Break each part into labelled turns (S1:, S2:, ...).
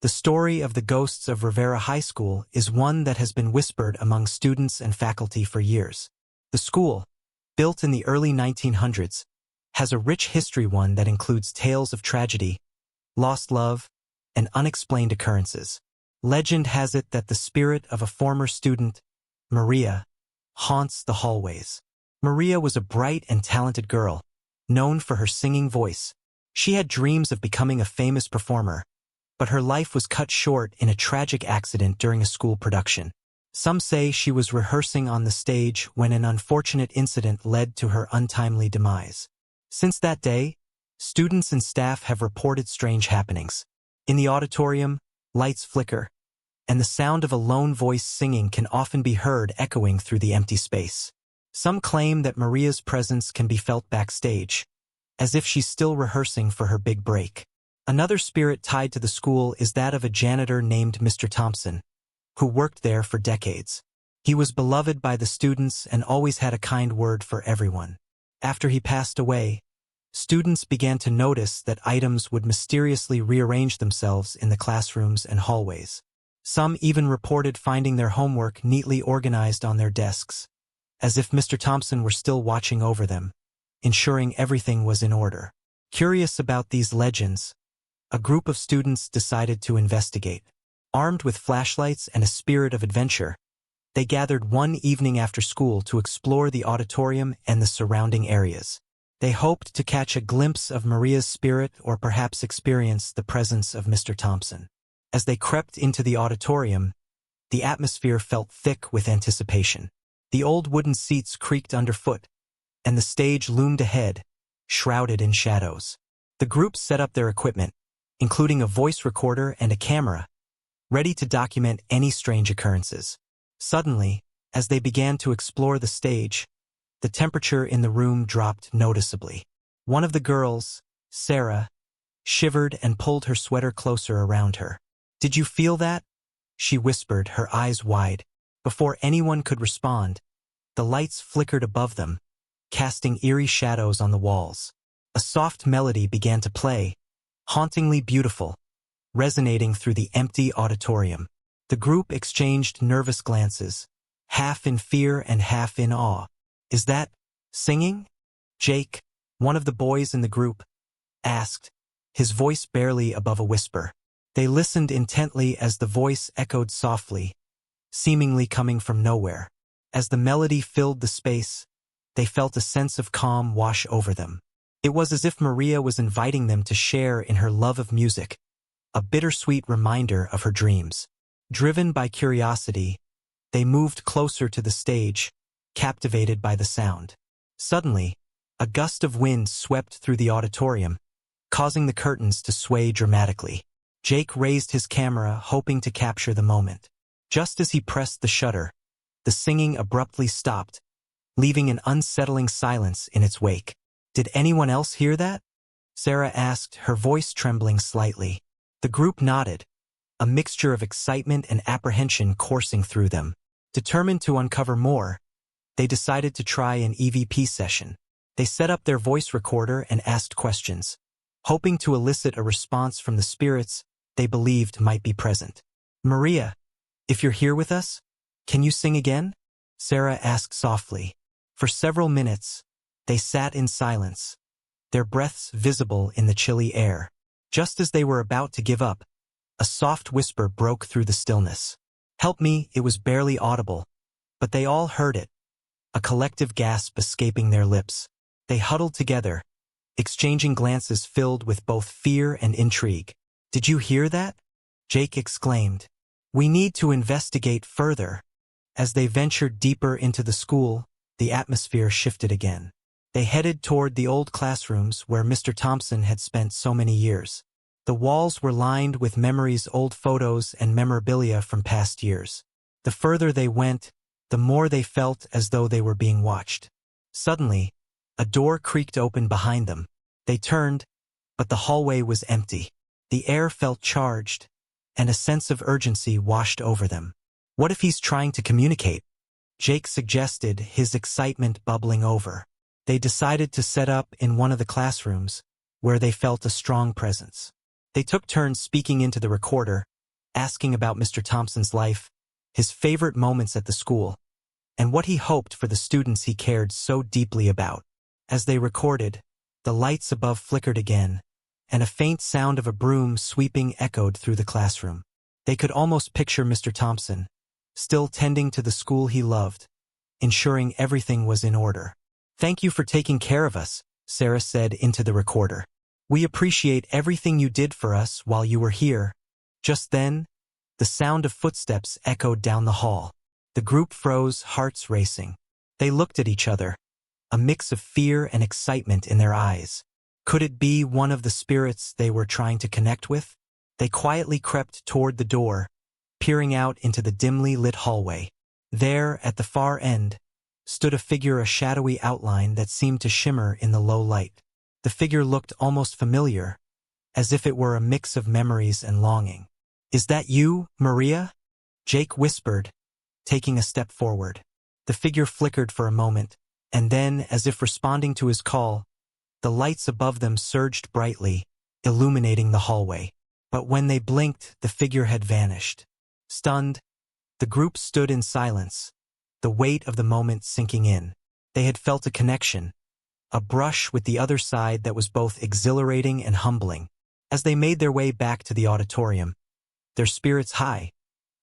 S1: The story of the ghosts of Rivera High School is one that has been whispered among students and faculty for years. The school, built in the early 1900s, has a rich history, one that includes tales of tragedy, lost love, and unexplained occurrences. Legend has it that the spirit of a former student, Maria, haunts the hallways. Maria was a bright and talented girl, known for her singing voice. She had dreams of becoming a famous performer, but her life was cut short in a tragic accident during a school production. Some say she was rehearsing on the stage when an unfortunate incident led to her untimely demise. Since that day, students and staff have reported strange happenings. In the auditorium, lights flicker, and the sound of a lone voice singing can often be heard echoing through the empty space. Some claim that Maria's presence can be felt backstage, as if she's still rehearsing for her big break. Another spirit tied to the school is that of a janitor named Mr. Thompson, who worked there for decades. He was beloved by the students and always had a kind word for everyone. After he passed away, students began to notice that items would mysteriously rearrange themselves in the classrooms and hallways. Some even reported finding their homework neatly organized on their desks, as if Mr. Thompson were still watching over them, ensuring everything was in order. Curious about these legends, a group of students decided to investigate. Armed with flashlights and a spirit of adventure, they gathered one evening after school to explore the auditorium and the surrounding areas. They hoped to catch a glimpse of Maria's spirit or perhaps experience the presence of Mr. Thompson. As they crept into the auditorium, the atmosphere felt thick with anticipation. The old wooden seats creaked underfoot, and the stage loomed ahead, shrouded in shadows. The group set up their equipment, including a voice recorder and a camera, ready to document any strange occurrences. Suddenly, as they began to explore the stage, the temperature in the room dropped noticeably. One of the girls, Sarah, shivered and pulled her sweater closer around her. "Did you feel that?" she whispered, her eyes wide. Before anyone could respond, the lights flickered above them, casting eerie shadows on the walls. A soft melody began to play, hauntingly beautiful, resonating through the empty auditorium. The group exchanged nervous glances, half in fear and half in awe. "Is that singing?" Jake, one of the boys in the group, asked, his voice barely above a whisper. They listened intently as the voice echoed softly, seemingly coming from nowhere. As the melody filled the space, they felt a sense of calm wash over them. It was as if Maria was inviting them to share in her love of music, a bittersweet reminder of her dreams. Driven by curiosity, they moved closer to the stage, captivated by the sound. Suddenly, a gust of wind swept through the auditorium, causing the curtains to sway dramatically. Jake raised his camera, hoping to capture the moment. Just as he pressed the shutter, the singing abruptly stopped, leaving an unsettling silence in its wake. "Did anyone else hear that?" Sarah asked, her voice trembling slightly. The group nodded, a mixture of excitement and apprehension coursing through them. Determined to uncover more, they decided to try an EVP session. They set up their voice recorder and asked questions, hoping to elicit a response from the spirits they believed might be present. "Maria, if you're here with us, can you sing again?" Sarah asked softly. For several minutes, they sat in silence, their breaths visible in the chilly air. Just as they were about to give up, a soft whisper broke through the stillness. "Help me." It was barely audible, but they all heard it, a collective gasp escaping their lips. They huddled together, exchanging glances filled with both fear and intrigue. "Did you hear that?" Jake exclaimed. "We need to investigate further." As they ventured deeper into the school, the atmosphere shifted again. They headed toward the old classrooms where Mr. Thompson had spent so many years. The walls were lined with memories, old photos, and memorabilia from past years. The further they went, the more they felt as though they were being watched. Suddenly, a door creaked open behind them. They turned, but the hallway was empty. The air felt charged, and a sense of urgency washed over them. "What if he's trying to communicate?" Jake suggested, his excitement bubbling over. They decided to set up in one of the classrooms, where they felt a strong presence. They took turns speaking into the recorder, asking about Mr. Thompson's life, his favorite moments at the school, and what he hoped for the students he cared so deeply about. As they recorded, the lights above flickered again, and a faint sound of a broom sweeping echoed through the classroom. They could almost picture Mr. Thompson, still tending to the school he loved, ensuring everything was in order. "Thank you for taking care of us," Sarah said into the recorder. "We appreciate everything you did for us while you were here." Just then, the sound of footsteps echoed down the hall. The group froze, hearts racing. They looked at each other, a mix of fear and excitement in their eyes. Could it be one of the spirits they were trying to connect with? They quietly crept toward the door, peering out into the dimly lit hallway. There, at the far end, stood a figure, a shadowy outline that seemed to shimmer in the low light. The figure looked almost familiar, as if it were a mix of memories and longing. "Is that you, Maria?" Jake whispered, taking a step forward. The figure flickered for a moment, and then, as if responding to his call, the lights above them surged brightly, illuminating the hallway. But when they blinked, the figure had vanished. Stunned, the group stood in silence, the weight of the moment sinking in. They had felt a connection, a brush with the other side that was both exhilarating and humbling. As they made their way back to the auditorium, their spirits high,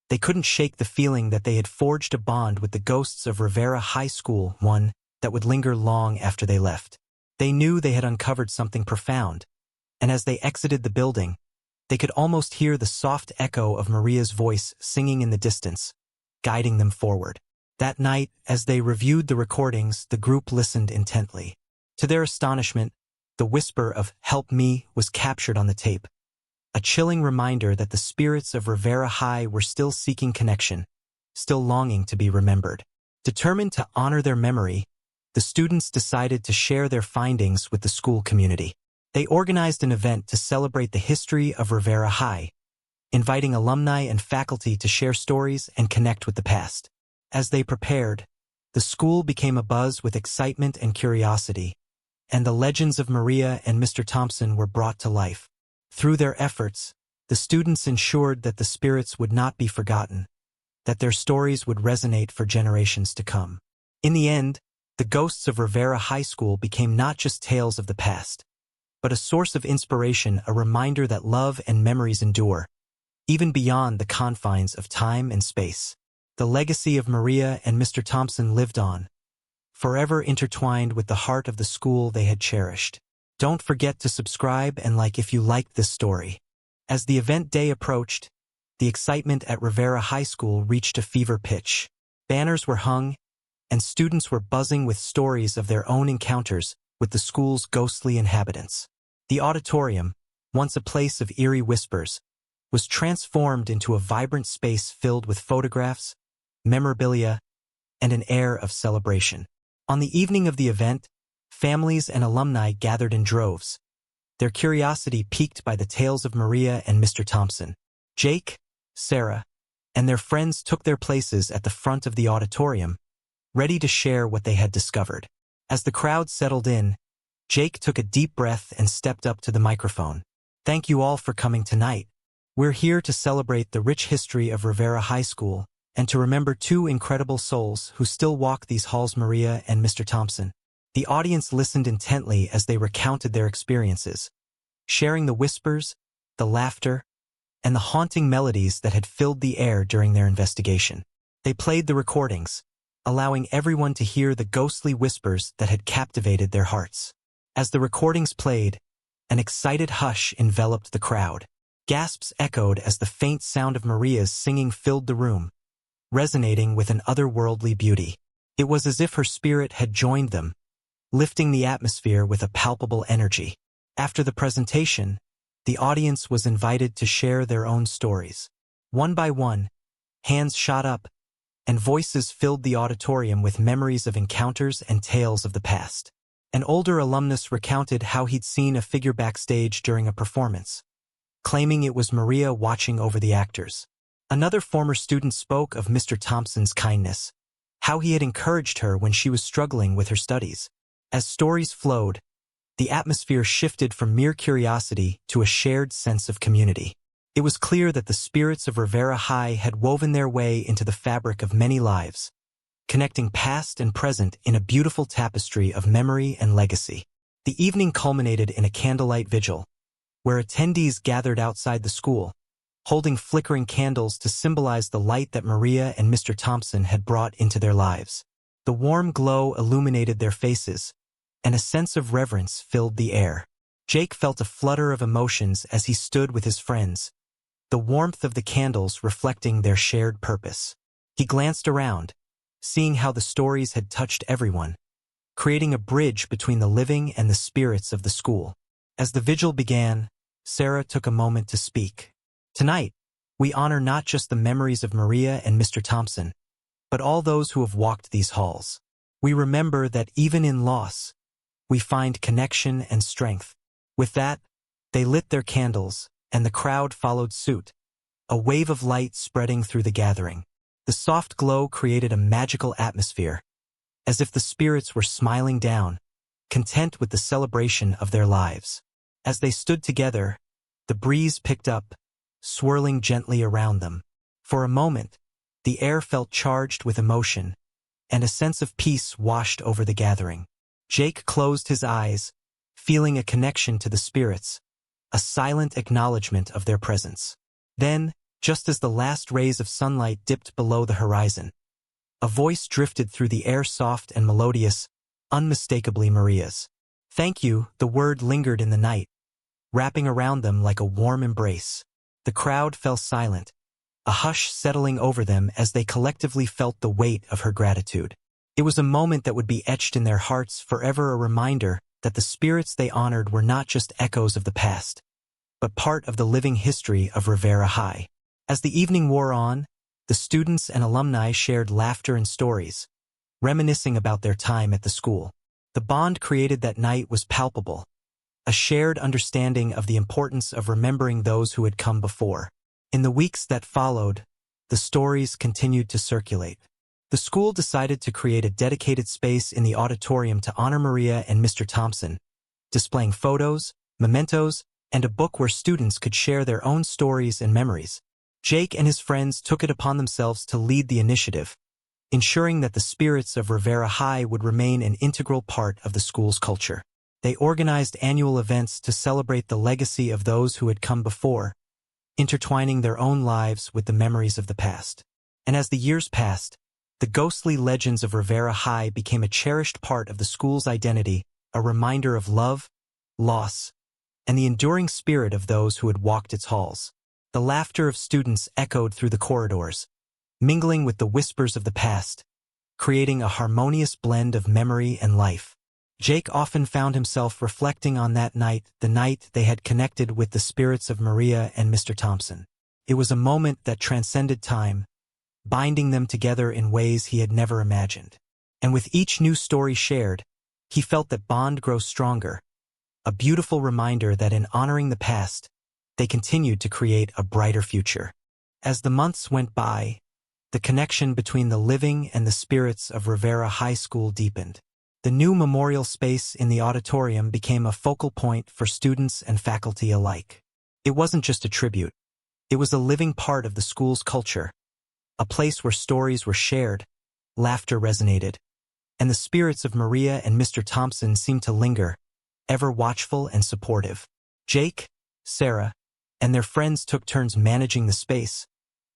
S1: they couldn't shake the feeling that they had forged a bond with the ghosts of Rivera High School, one that would linger long after they left. They knew they had uncovered something profound, and as they exited the building, they could almost hear the soft echo of Maria's voice singing in the distance, guiding them forward. That night, as they reviewed the recordings, the group listened intently. To their astonishment, the whisper of "Help me" was captured on the tape, a chilling reminder that the spirits of Rivera High were still seeking connection, still longing to be remembered. Determined to honor their memory, the students decided to share their findings with the school community. They organized an event to celebrate the history of Rivera High, inviting alumni and faculty to share stories and connect with the past. As they prepared, the school became abuzz with excitement and curiosity, and the legends of Maria and Mr. Thompson were brought to life. Through their efforts, the students ensured that the spirits would not be forgotten, that their stories would resonate for generations to come. In the end, the ghosts of Rivera High School became not just tales of the past, but a source of inspiration, a reminder that love and memories endure, even beyond the confines of time and space. The legacy of Maria and Mr. Thompson lived on, forever intertwined with the heart of the school they had cherished. Don't forget to subscribe and like if you liked this story. As the event day approached, the excitement at Rivera High School reached a fever pitch. Banners were hung, and students were buzzing with stories of their own encounters with the school's ghostly inhabitants. The auditorium, once a place of eerie whispers, was transformed into a vibrant space filled with photographs, memorabilia, and an air of celebration. On the evening of the event, families and alumni gathered in droves, their curiosity piqued by the tales of Maria and Mr. Thompson. Jake, Sarah, and their friends took their places at the front of the auditorium, ready to share what they had discovered. As the crowd settled in, Jake took a deep breath and stepped up to the microphone. "Thank you all for coming tonight. We're here to celebrate the rich history of Rivera High School and to remember two incredible souls who still walk these halls, Maria and Mr. Thompson." The audience listened intently as they recounted their experiences, sharing the whispers, the laughter, and the haunting melodies that had filled the air during their investigation. They played the recordings, allowing everyone to hear the ghostly whispers that had captivated their hearts. As the recordings played, an excited hush enveloped the crowd. Gasps echoed as the faint sound of Maria's singing filled the room, resonating with an otherworldly beauty. It was as if her spirit had joined them, lifting the atmosphere with a palpable energy. After the presentation, the audience was invited to share their own stories. One by one, hands shot up, and voices filled the auditorium with memories of encounters and tales of the past. An older alumnus recounted how he'd seen a figure backstage during a performance, claiming it was Maria watching over the actors. Another former student spoke of Mr. Thompson's kindness, how he had encouraged her when she was struggling with her studies. As stories flowed, the atmosphere shifted from mere curiosity to a shared sense of community. It was clear that the spirits of Rivera High had woven their way into the fabric of many lives, connecting past and present in a beautiful tapestry of memory and legacy. The evening culminated in a candlelight vigil, where attendees gathered outside the school, holding flickering candles to symbolize the light that Maria and Mr. Thompson had brought into their lives. The warm glow illuminated their faces, and a sense of reverence filled the air. Jake felt a flutter of emotions as he stood with his friends, the warmth of the candles reflecting their shared purpose. He glanced around, seeing how the stories had touched everyone, creating a bridge between the living and the spirits of the school. As the vigil began, Sarah took a moment to speak. Tonight, we honor not just the memories of Maria and Mr. Thompson, but all those who have walked these halls. We remember that even in loss, we find connection and strength. With that, they lit their candles, and the crowd followed suit, a wave of light spreading through the gathering. The soft glow created a magical atmosphere, as if the spirits were smiling down, content with the celebration of their lives. As they stood together, the breeze picked up, swirling gently around them. For a moment, the air felt charged with emotion, and a sense of peace washed over the gathering. Jake closed his eyes, feeling a connection to the spirits, a silent acknowledgement of their presence. Then, just as the last rays of sunlight dipped below the horizon, a voice drifted through the air, soft and melodious, unmistakably Maria's. "Thank you," the word lingered in the night, wrapping around them like a warm embrace. The crowd fell silent, a hush settling over them as they collectively felt the weight of her gratitude. It was a moment that would be etched in their hearts forever, a reminder that the spirits they honored were not just echoes of the past, but part of the living history of Rivera High. As the evening wore on, the students and alumni shared laughter and stories, reminiscing about their time at the school. The bond created that night was palpable, a shared understanding of the importance of remembering those who had come before. In the weeks that followed, the stories continued to circulate. The school decided to create a dedicated space in the auditorium to honor Maria and Mr. Thompson, displaying photos, mementos, and a book where students could share their own stories and memories. Jake and his friends took it upon themselves to lead the initiative, ensuring that the spirits of Rivera High would remain an integral part of the school's culture. They organized annual events to celebrate the legacy of those who had come before, intertwining their own lives with the memories of the past. And as the years passed, the ghostly legends of Rivera High became a cherished part of the school's identity, a reminder of love, loss, and the enduring spirit of those who had walked its halls. The laughter of students echoed through the corridors, mingling with the whispers of the past, creating a harmonious blend of memory and life. Jake often found himself reflecting on that night, the night they had connected with the spirits of Maria and Mr. Thompson. It was a moment that transcended time, binding them together in ways he had never imagined. And with each new story shared, he felt that bond grow stronger, a beautiful reminder that in honoring the past, they continued to create a brighter future. As the months went by, the connection between the living and the spirits of Rivera High School deepened. The new memorial space in the auditorium became a focal point for students and faculty alike. It wasn't just a tribute. It was a living part of the school's culture, a place where stories were shared, laughter resonated, and the spirits of Maria and Mr. Thompson seemed to linger, ever watchful and supportive. Jake, Sarah, and their friends took turns managing the space,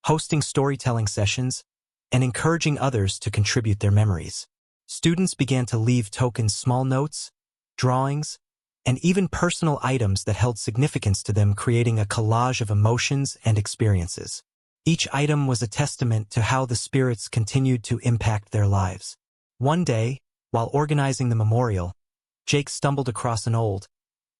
S1: hosting storytelling sessions, and encouraging others to contribute their memories. Students began to leave tokens, small notes, drawings, and even personal items that held significance to them, creating a collage of emotions and experiences. Each item was a testament to how the spirits continued to impact their lives. One day, while organizing the memorial, Jake stumbled across an old,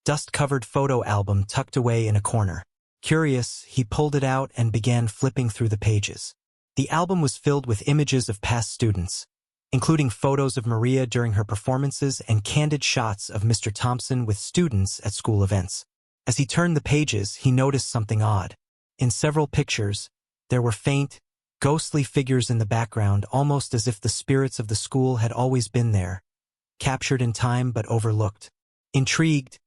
S1: dust-covered photo album tucked away in a corner. Curious, he pulled it out and began flipping through the pages. The album was filled with images of past students, including photos of Maria during her performances and candid shots of Mr. Thompson with students at school events. As he turned the pages, he noticed something odd. In several pictures, there were faint, ghostly figures in the background, almost as if the spirits of the school had always been there, captured in time but overlooked. Intrigued,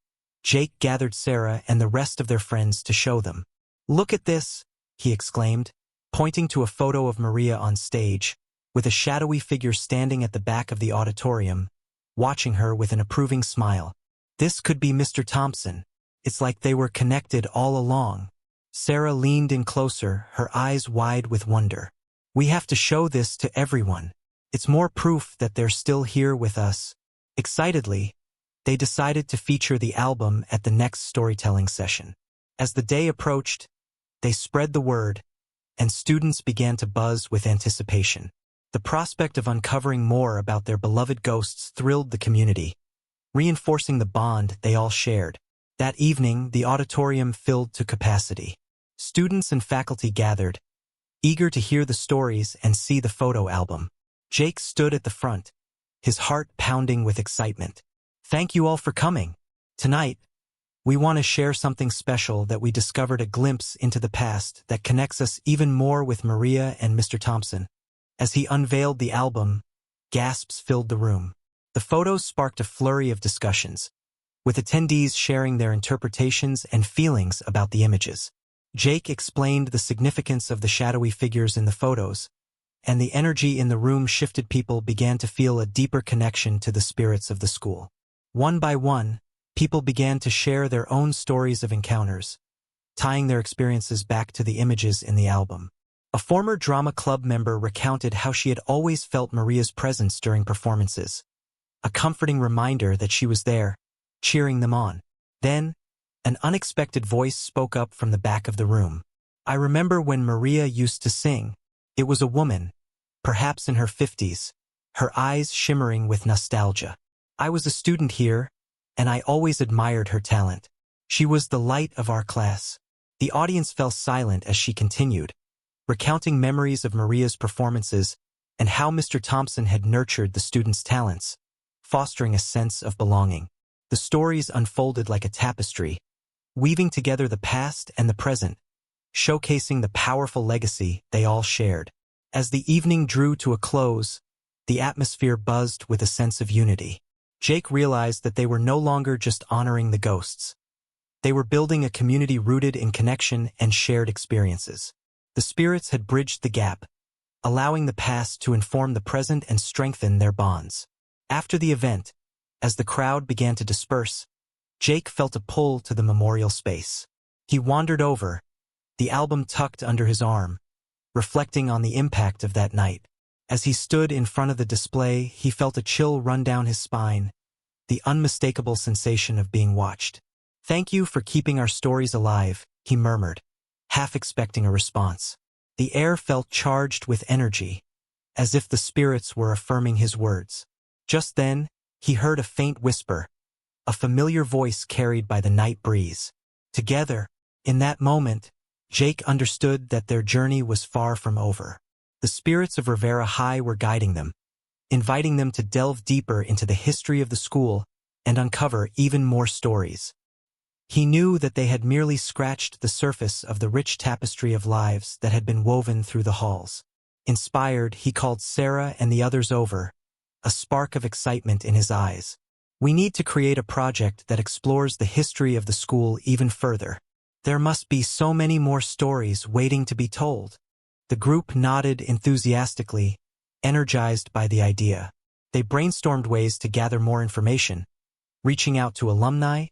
S1: Jake gathered Sarah and the rest of their friends to show them. "Look at this," he exclaimed, pointing to a photo of Maria on stage, with a shadowy figure standing at the back of the auditorium, watching her with an approving smile. "This could be Mr. Thompson. It's like they were connected all along." Sarah leaned in closer, her eyes wide with wonder. "We have to show this to everyone. It's more proof that they're still here with us." Excitedly, they decided to feature the album at the next storytelling session. As the day approached, they spread the word, and students began to buzz with anticipation. The prospect of uncovering more about their beloved ghosts thrilled the community, reinforcing the bond they all shared. That evening, the auditorium filled to capacity. Students and faculty gathered, eager to hear the stories and see the photo album. Jake stood at the front, his heart pounding with excitement. "Thank you all for coming. Tonight, we want to share something special that we discovered, a glimpse into the past that connects us even more with Maria and Mr. Thompson." As he unveiled the album, gasps filled the room. The photos sparked a flurry of discussions, with attendees sharing their interpretations and feelings about the images. Jake explained the significance of the shadowy figures in the photos, and the energy in the room shifted. People began to feel a deeper connection to the spirits of the school. One by one, people began to share their own stories of encounters, tying their experiences back to the images in the album. A former drama club member recounted how she had always felt Maria's presence during performances, a comforting reminder that she was there, cheering them on. Then, an unexpected voice spoke up from the back of the room. "I remember when Maria used to sing." It was a woman, perhaps in her 50s, her eyes shimmering with nostalgia. "I was a student here, and I always admired her talent. She was the light of our class." The audience fell silent as she continued, recounting memories of Maria's performances and how Mr. Thompson had nurtured the students' talents, fostering a sense of belonging. The stories unfolded like a tapestry, weaving together the past and the present, showcasing the powerful legacy they all shared. As the evening drew to a close, the atmosphere buzzed with a sense of unity. Jake realized that they were no longer just honoring the ghosts. They were building a community rooted in connection and shared experiences. The spirits had bridged the gap, allowing the past to inform the present and strengthen their bonds. After the event, as the crowd began to disperse, Jake felt a pull to the memorial space. He wandered over, the album tucked under his arm, reflecting on the impact of that night. As he stood in front of the display, he felt a chill run down his spine, the unmistakable sensation of being watched. "Thank you for keeping our stories alive," he murmured, half expecting a response. The air felt charged with energy, as if the spirits were affirming his words. Just then, he heard a faint whisper, a familiar voice carried by the night breeze. Together, in that moment, Jake understood that their journey was far from over. The spirits of Rivera High were guiding them, inviting them to delve deeper into the history of the school and uncover even more stories. He knew that they had merely scratched the surface of the rich tapestry of lives that had been woven through the halls. Inspired, he called Sarah and the others over, a spark of excitement in his eyes. "We need to create a project that explores the history of the school even further. There must be so many more stories waiting to be told." The group nodded enthusiastically, energized by the idea. They brainstormed ways to gather more information, reaching out to alumni,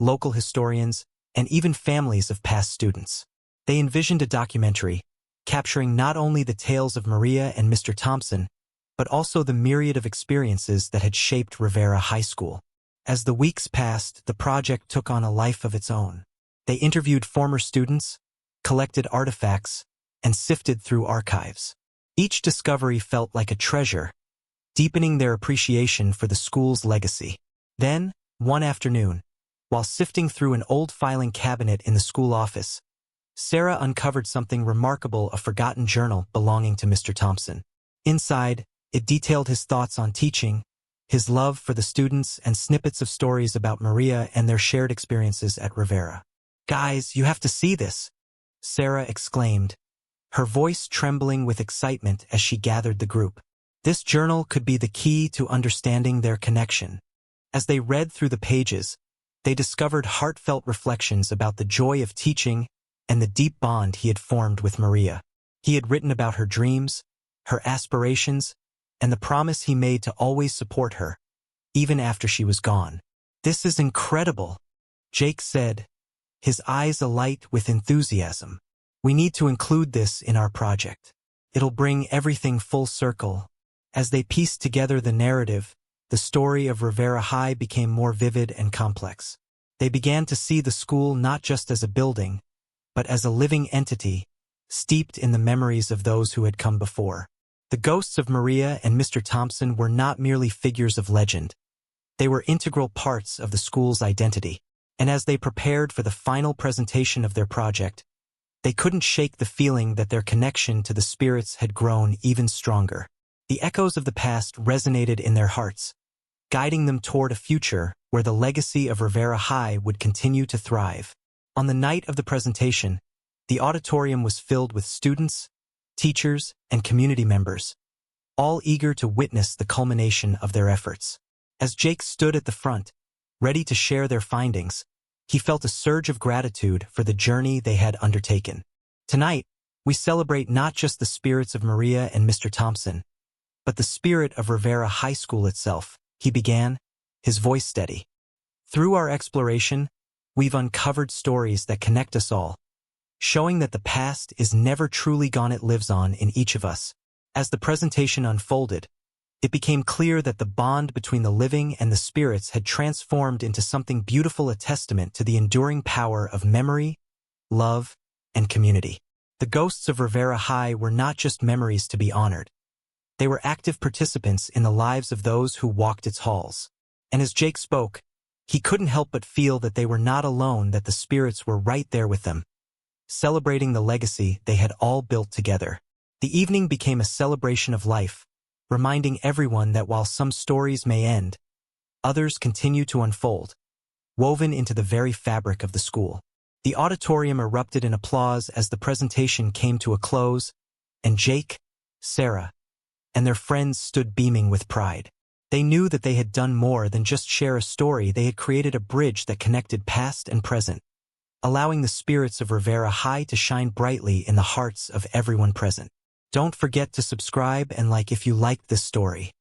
S1: local historians, and even families of past students. They envisioned a documentary, capturing not only the tales of Maria and Mr. Thompson, but also the myriad of experiences that had shaped Rivera High School. As the weeks passed, the project took on a life of its own. They interviewed former students, collected artifacts, and sifted through archives. Each discovery felt like a treasure, deepening their appreciation for the school's legacy. Then, one afternoon, while sifting through an old filing cabinet in the school office, Sarah uncovered something remarkable, a forgotten journal belonging to Mr. Thompson. Inside, it detailed his thoughts on teaching, his love for the students, and snippets of stories about Maria and their shared experiences at Rivera. "Guys, you have to see this," Sarah exclaimed, her voice trembling with excitement as she gathered the group. This journal could be the key to understanding their connection. As they read through the pages, they discovered heartfelt reflections about the joy of teaching and the deep bond he had formed with Maria. He had written about her dreams, her aspirations, and the promise he made to always support her, even after she was gone. "This is incredible," Jake said, his eyes alight with enthusiasm. "We need to include this in our project. It'll bring everything full circle." As they pieced together the narrative, the story of Rivera High became more vivid and complex. They began to see the school not just as a building, but as a living entity, steeped in the memories of those who had come before. The ghosts of Maria and Mr. Thompson were not merely figures of legend. They were integral parts of the school's identity. And as they prepared for the final presentation of their project, they couldn't shake the feeling that their connection to the spirits had grown even stronger. The echoes of the past resonated in their hearts, guiding them toward a future where the legacy of Rivera High would continue to thrive. On the night of the presentation, the auditorium was filled with students, teachers, and community members, all eager to witness the culmination of their efforts. As Jake stood at the front, ready to share their findings, he felt a surge of gratitude for the journey they had undertaken. "Tonight, we celebrate not just the spirits of Maria and Mr. Thompson, but the spirit of Rivera High School itself," he began, his voice steady. "Through our exploration, we've uncovered stories that connect us all, showing that the past is never truly gone. It lives on in each of us." As the presentation unfolded, it became clear that the bond between the living and the spirits had transformed into something beautiful, a testament to the enduring power of memory, love, and community. The ghosts of Rivera High were not just memories to be honored. They were active participants in the lives of those who walked its halls. And as Jake spoke, he couldn't help but feel that they were not alone, that the spirits were right there with them, celebrating the legacy they had all built together. The evening became a celebration of life, reminding everyone that while some stories may end, others continue to unfold, woven into the very fabric of the school. The auditorium erupted in applause as the presentation came to a close, and Jake, Sarah, and their friends stood beaming with pride. They knew that they had done more than just share a story. They had created a bridge that connected past and present, allowing the spirits of Rivera High to shine brightly in the hearts of everyone present. Don't forget to subscribe and like if you liked this story.